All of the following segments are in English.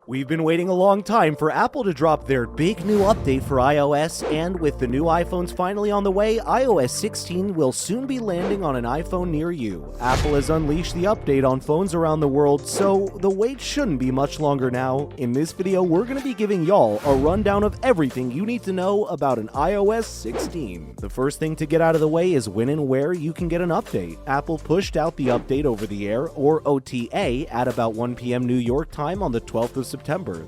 We've been waiting a long time for Apple to drop their big new update for iOS, and with the new iPhones finally on the way, iOS 16 will soon be landing on an iPhone near you. Apple has unleashed the update on phones around the world, so the wait shouldn't be much longer now. In this video, we're going to be giving y'all a rundown of everything you need to know about an iOS 16. The first thing to get out of the way is when and where you can get an update. Apple pushed out the update over the air, or OTA, at about 1 p.m. New York time on the 12th of September.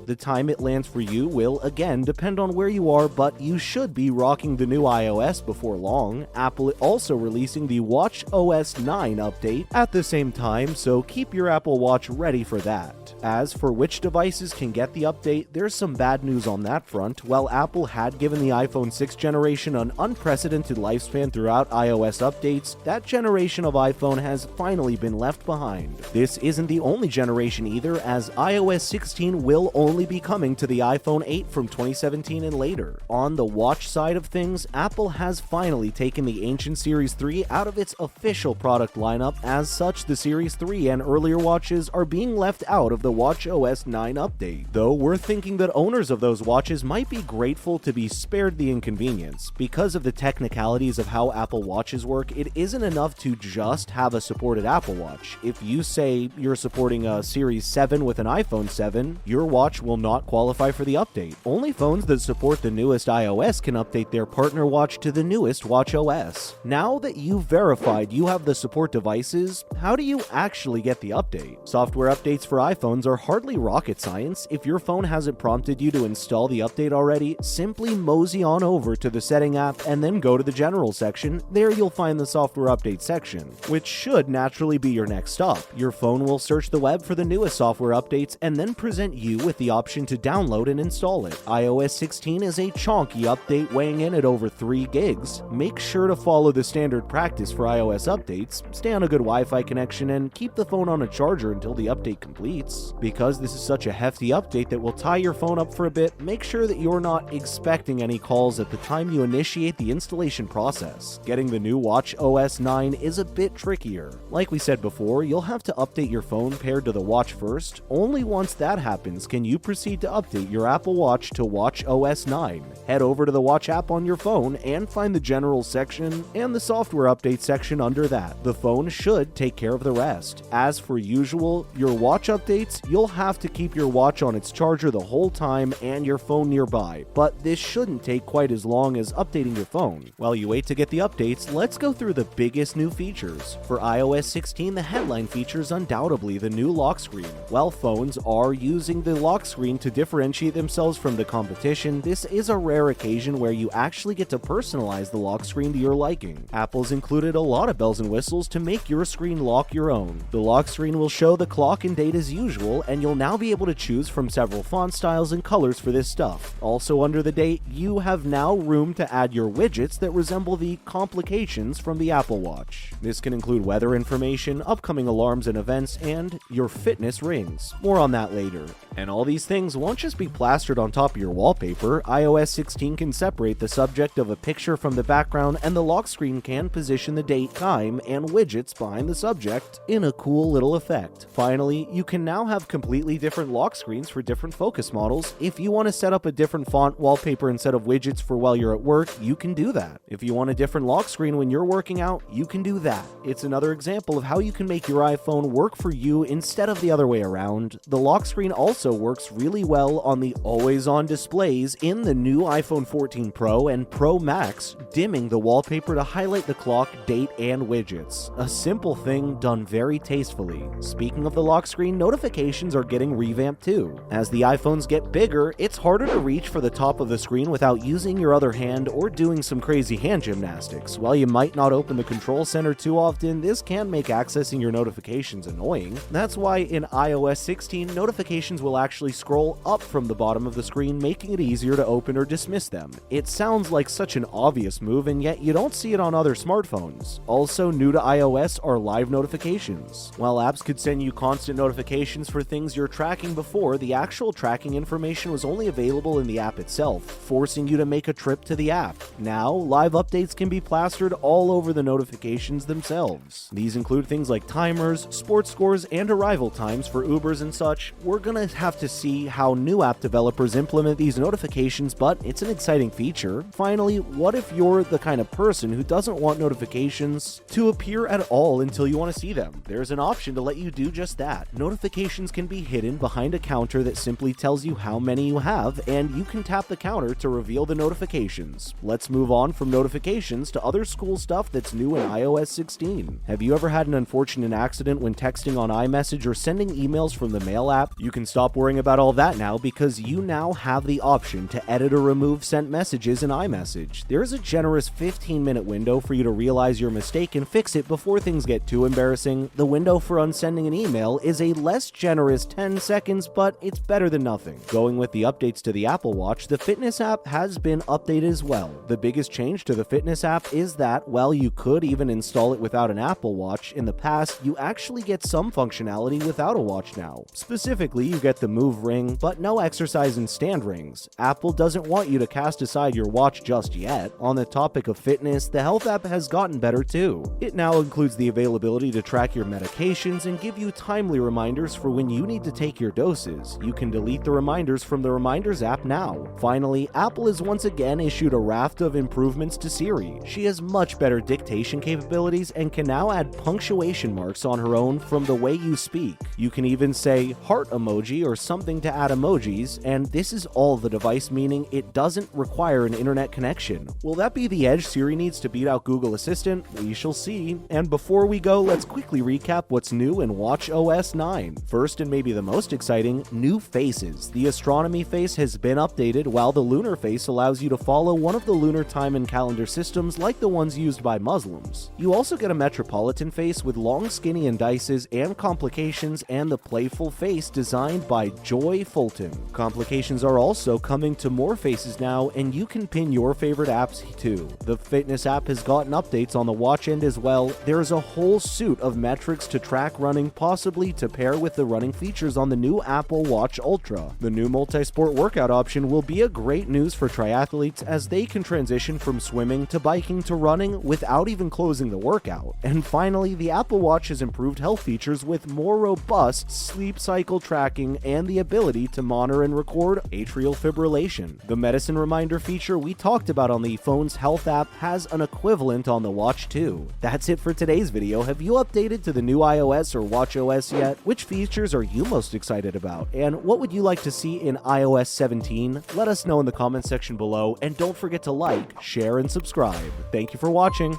The time it lands for you will, again, depend on where you are, but you should be rocking the new iOS before long. Apple also releasing the watchOS 9 update at the same time, so keep your Apple Watch ready for that. As for which devices can get the update, there's some bad news on that front. While Apple had given the iPhone 6 generation an unprecedented lifespan throughout iOS updates, that generation of iPhone has finally been left behind. This isn't the only generation either, as iOS 16 will only be coming to the iPhone 8 from 2017 and later. On the watch side of things, Apple has finally taken the ancient Series 3 out of its official product lineup. As such, the Series 3 and earlier watches are being left out of the watchOS 9 update. Though we're thinking that owners of those watches might be grateful to be spared the inconvenience. Because of the technicalities of how Apple Watches work, it isn't enough to just have a supported Apple Watch. If you say you're supporting a Series 7 with an iPhone 7, your watch will not qualify for the update. Only phones that support the newest iOS can update their partner watch to the newest watchOS. Now that you've verified you have the support devices, how do you actually get the update? Software updates for iPhones are hardly rocket science. If your phone hasn't prompted you to install the update already, simply mosey on over to the Setting app and then go to the General section. There you'll find the Software Update section, which should naturally be your next stop. Your phone will search the web for the newest software updates and then present you with the option to download and install it. iOS 16 is a chonky update weighing in at over 3 gigs. Make sure to follow the standard practice for iOS updates, stay on a good Wi-Fi connection, and keep the phone on a charger until the update completes. Because this is such a hefty update that will tie your phone up for a bit, make sure that you're not expecting any calls at the time you initiate the installation process. Getting the new watchOS 9 is a bit trickier. Like we said before, you'll have to update your phone paired to the watch first. Only once that happens can you proceed to update your Apple Watch to watchOS 9. Head over to the Watch app on your phone and find the General section and the Software Update section under that. The phone should take care of the rest. As for usual, your watch updates, you'll have to keep your watch on its charger the whole time and your phone nearby, but this shouldn't take quite as long as updating your phone. While you wait to get the updates, let's go through the biggest new features. For iOS 16, the headline features undoubtedly the new lock screen. While phones are using the lock screen to differentiate themselves from the competition, this is a rare occasion where you actually get to personalize the lock screen to your liking. Apple's included a lot of bells and whistles to make your screen lock your own. The lock screen will show the clock and date as usual, and you'll now be able to choose from several font styles and colors for this stuff. Also under the date, you have now room to add your widgets that resemble the complications from the Apple Watch. This can include weather information, upcoming alarms and events, and your fitness rings. More on that later. And all these things won't just be plastered on top of your wallpaper. iOS 16 can separate the subject of a picture from the background, and the lock screen can position the date, time, and widgets behind the subject in a cool little effect. Finally, you can now have completely different lock screens for different focus models. If you want to set up a different font wallpaper instead of widgets for while you're at work, you can do that. If you want a different lock screen when you're working out, you can do that. It's another example of how you can make your iPhone work for you instead of the other way around. The lock screen also works really well on the always-on displays in the new iPhone 14 Pro and Pro Max, dimming the wallpaper to highlight the clock, date, and widgets. A simple thing done very tastefully. Speaking of the lock screen, notifications are getting revamped too. As the iPhones get bigger, it's harder to reach for the top of the screen without using your other hand or doing some crazy hand gymnastics. While you might not open the control center too often, this can make accessing your notifications annoying. That's why in iOS 16, notifications will actually scroll up from the bottom of the screen, making it easier to open or dismiss them. It sounds like such an obvious move, and yet you don't see it on other smartphones. Also new to iOS are live notifications. While apps could send you constant notifications for things you're tracking before, the actual tracking information was only available in the app itself, forcing you to make a trip to the app. Now, live updates can be plastered all over the notifications themselves. These include things like timers, sports scores, and arrival times for Ubers and such. We're gonna have to see how new app developers implement these notifications, but it's an exciting feature. Finally, what if you're the kind of person who doesn't want notifications to appear at all until you want to see them? There's an option to let you do just that. Notifications can be hidden behind a counter that simply tells you how many you have, and you can tap the counter to reveal the notifications. Let's move on from notifications to other school stuff that's new in iOS 16. Have you ever had an unfortunate accident when texting on iMessage or sending emails from the Mail app? You can stop worrying about all that now because you now have the option to edit or remove sent messages in iMessage. There's a generous 15-minute window for you to realize your mistake and fix it before things get too embarrassing. The window for unsending an email is a less generous 10 seconds, but it's better than nothing. Going with the updates to the Apple Watch, the Fitness app has been updated as well. The biggest change to the Fitness app is that, while you could even install it without an Apple Watch, in the past, you actually get some functionality without a watch now. Specifically, you get the Move ring, but no exercise and stand rings. Apple doesn't want you to cast aside your watch just yet. On the topic of fitness, the Health app has gotten better too. It now includes the availability to track your medications and give you timely reminders for when you need to take your doses. You can delete the reminders from the Reminders app now. Finally, Apple has once again issued a raft of improvements to Siri. She has much better dictation capabilities and can now add punctuation marks on her own from the way you speak. You can even say heart emoji or something to add emojis, and this is all the device, meaning it doesn't require an internet connection. Will that be the edge Siri needs to beat out Google Assistant? We shall see. And before we go, let's quickly recap what's new in watchOS 9. First, and maybe the most exciting, new faces. The astronomy face has been updated, while the lunar face allows you to follow one of the lunar time and calendar systems like the ones used by Muslims. You also get a metropolitan face with long skinny indices and complications, and the playful face designed by Joy Fulton. Complications are also coming to more faces now, and you can pin your favorite apps too. The Fitness app has gotten updates on the watch end as well. There's a whole suite of metrics to track running, possibly to pair with the running features on the new Apple Watch Ultra. The new multi-sport workout option will be a great news for triathletes as they can transition from swimming to biking to running without even closing the workout. And finally, the Apple Watch has improved health features with more robust sleep cycle tracking and the ability to monitor and record atrial fibrillation. The medicine reminder feature we talked about on the phone's Health app has an equivalent on the watch too. That's it for today's video. Have you updated to the new iOS or watchOS yet? Which features are you most excited about? And what would you like to see in iOS 17? Let us know in the comments section below, and don't forget to like, share, and subscribe. Thank you for watching.